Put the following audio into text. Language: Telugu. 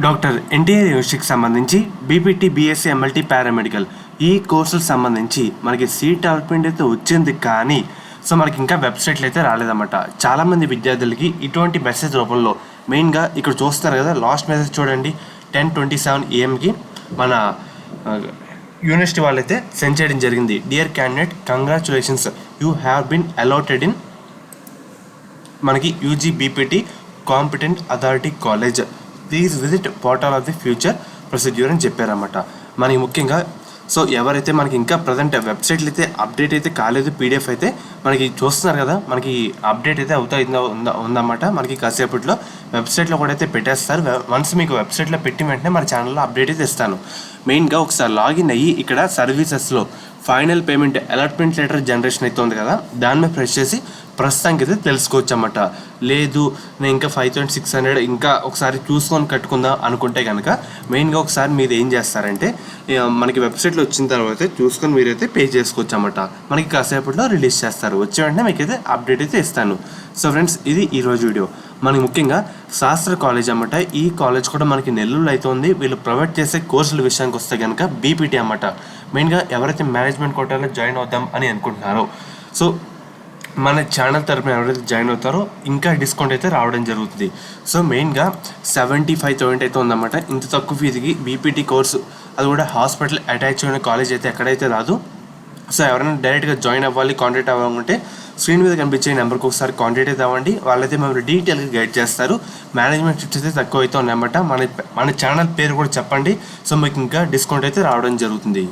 డాక్టర్ ఎన్టీఆర్ యూనివర్సిటీకి సంబంధించి బీపీటీ, బీఎస్సీ, ఎంఎల్టీ, పారామెడికల్ ఈ కోర్సులకు సంబంధించి మనకి సీట్ అలాట్మెంట్ అయితే వచ్చింది, కానీ మనకి ఇంకా వెబ్సైట్లు అయితే రాలేదన్నమాట. చాలామంది విద్యార్థులకి ఇటువంటి మెసేజ్ రూపంలో మెయిన్గా ఇక్కడ చూస్తారు కదా, లాస్ట్ మెసేజ్ చూడండి, 10:27 AM మన యూనివర్సిటీ వాళ్ళైతే సెండ్ చేయడం జరిగింది. Dear candidate, congratulations, you have been allotted in మనకి UG BPT competent authority college, please visit portal of the future procedure అని చెప్పారన్నమాట. మనకి ముఖ్యంగా ఎవరైతే మనకి ఇంకా ప్రజెంట్ వెబ్సైట్లు అయితే అప్డేట్ అయితే కాలేదు, పీడిఎఫ్ అయితే మనకి చూస్తున్నారు కదా, మనకి అప్డేట్ అయితే ఉందన్నమాట. మనకి కాసేపట్లో వెబ్సైట్లో కూడా అయితే పెట్టేస్తారు. వన్స్ మీకు వెబ్సైట్లో పెట్టిన వెంటనే మన ఛానల్లో అప్డేట్ అయితే ఇస్తాను. మెయిన్గా ఒకసారి లాగిన్ అయ్యి ఇక్కడ సర్వీసెస్లో final payment allotment letter generation అయితే ఉంది కదా, దాని మీద ప్రెస్ చేసి ప్రస్తుతానికి అయితే తెలుసుకోవచ్చు అన్నమాట. లేదు నేను ఇంకా 5,600 ఇంకా ఒకసారి చూసుకొని కట్టుకుందాం అనుకుంటే కనుక మెయిన్గా ఒకసారి మీరు ఏం చేస్తారంటే మనకి వెబ్సైట్లో వచ్చిన తర్వాత చూసుకొని మీరైతే పే చేసుకోవచ్చు అన్నమాట. మనకి కాసేపట్లో రిలీజ్ చేస్తారు. వచ్చే వెంటనే మీకైతే అప్డేట్ అయితే ఇస్తాను. సో ఫ్రెండ్స్, ఇది ఈరోజు వీడియో. మనకి ముఖ్యంగా శాస్త్ర కాలేజ్ అన్నమాట. ఈ కాలేజ్ కూడా మనకి నెల్లూరులో అయితే ఉంది. వీళ్ళు ప్రొవైడ్ చేసే కోర్సుల విషయానికి వస్తే కనుక బీపీటీ అన్నమాట. మెయిన్గా ఎవరైతే మేనేజ్మెంట్ కోటాలో జాయిన్ అవుదాం అని అనుకుంటున్నారో మన ఛానల్ తరపున ఎవరైతే జాయిన్ అవుతారో ఇంకా డిస్కౌంట్ అయితే రావడం జరుగుతుంది. మెయిన్గా 75,000 అయితే ఉందన్నమాట. ఇంత తక్కువ ఫీజుకి బీపీటీ కోర్సు, అది కూడా హాస్పిటల్ అటాచ్ అయిన కాలేజ్ అయితే ఎక్కడైతే రాదు. ఎవరైనా డైరెక్ట్గా జాయిన్ అవ్వాలి, కాంటాక్ట్ అవ్వాలంటే స్క్రీన్ మీద కనిపించే నెంబర్కి ఒకసారి కాంటాక్ట్ అయితే అవ్వండి. వాళ్ళైతే మేము డీటెయిల్గా గైడ్ చేస్తారు. మేనేజ్మెంట్ సీట్స్ అయితే తక్కువ అయితే ఉన్నాయన్నమాట. మన ఛానల్ పేరు కూడా చెప్పండి. మీకు ఇంకా డిస్కౌంట్ అయితే రావడం జరుగుతుంది.